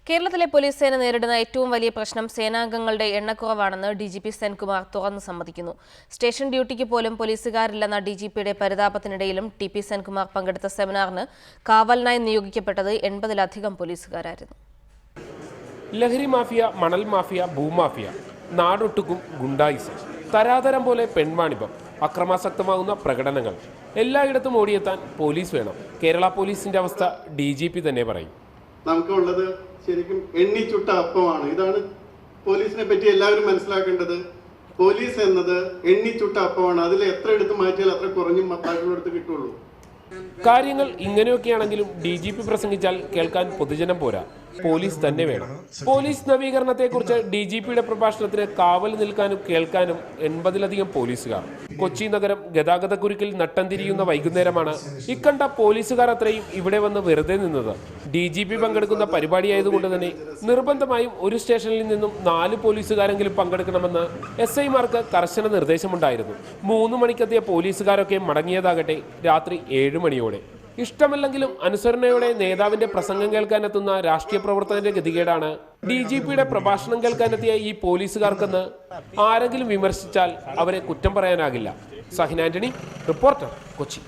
കേരളത്തിലെ പോലീസ് സേന നേരിടുന്ന ഏറ്റവും വലിയ പ്രശ്നം സേനാംഗങ്ങളുടെ എണ്ണക്കുറവാണെന്ന് ഡിജിപി സെൻകുമാർ തുറന്നു സമ്മതിക്കുന്നു. സ്റ്റേഷൻ ഡ്യൂട്ടിക്ക് പോലും പോലീസുകാരില്ലെന്ന ഡിജിപിയുടെ പരിതാപത്തിനിടയിലും ടി.പി. സെൻകുമാർ പങ്കെടുത്ത സെമിനാറിന് കാവലിനായി നിയോഗിക്കപ്പെട്ടത് 80-ലധികം പോലീസുകാരായിരുന്നു. ലഹരി മാഫിയ, മണൽ മാഫിയ, ഭൂമാഫിയ, നാടൊട്ടുക്കും ഗുണ്ടായിസം, തരാതരം പോലെ പെൺവാണിഭം, അക്രമാസക്തമാകുന്ന പ്രകടനങ്ങൾ എല്ലായിടത്തും ഓടിയെത്താൻ പോലീസ് വേണം. കേരള പോലീസിന്റെ അവസ്ഥ ഡിജിപി തന്നെ പറയും. നമുക്കുള്ളത് ശരിക്കും എണ്ണിച്ചുട്ട അപ്പമാണ്. ഇതാണ് പോലീസിനെ പറ്റി എല്ലാവരും മനസ്സിലാക്കേണ്ടത്. പോലീസ് എന്നത് എണ്ണിച്ചുട്ട അപ്പമാണ്. അതിൽ എത്ര എടുത്ത് മാറ്റിയാൽ അത്ര കുറഞ്ഞും മത്താക്കളെടുത്ത് കിട്ടുള്ളൂ. കാര്യങ്ങൾ ഇങ്ങനെയൊക്കെയാണെങ്കിലും ഡിജിപി പ്രസംഗിച്ചാൽ കേൾക്കാൻ പൊതുജനം പോരാ, പോലീസ് തന്നെ വേണം. പോലീസ് നവീകരണത്തെക്കുറിച്ച് ഡിജിപിയുടെ പ്രഭാഷണത്തിന് കാവൽ നിൽക്കാനും കേൾക്കാനും 80-ലധികം പോലീസുകാർ. കൊച്ചി നഗരം ഗതാഗതക്കുരുക്കിൽ നട്ടം തിരിയുന്ന വൈകുന്നേരമാണ് ഇക്കണ്ട പോലീസുകാർ അത്രയും ഇവിടെ വന്ന് വെറുതെ നിന്നത്. ഡിജിപി പങ്കെടുക്കുന്ന പരിപാടിയായതുകൊണ്ട് തന്നെ നിർബന്ധമായും ഒരു സ്റ്റേഷനിൽ നിന്നും 4 പോലീസുകാരെങ്കിലും പങ്കെടുക്കണമെന്ന് SI-മാർക്ക് കർശന നിർദ്ദേശമുണ്ടായിരുന്നു. 3 മണിക്കെത്തിയ പോലീസുകാരൊക്കെ മടങ്ങിയതാകട്ടെ രാത്രി 7 മണിയോടെ. ഇഷ്ടമല്ലെങ്കിലും അനുസരണയോടെ നേതാവിന്റെ പ്രസംഗം കേൾക്കാനെത്തുന്ന രാഷ്ട്രീയ പ്രവർത്തകന്റെ ഗതികേടാണ് ഡിജിപിയുടെ പ്രഭാഷണം കേൾക്കാനെത്തിയ ഈ പോലീസുകാർക്കെന്ന് ആരെങ്കിലും വിമർശിച്ചാൽ അവരെ കുറ്റം പറയാനാകില്ല. സഹിൻ ആന്റണി, റിപ്പോർട്ടർ, കൊച്ചി.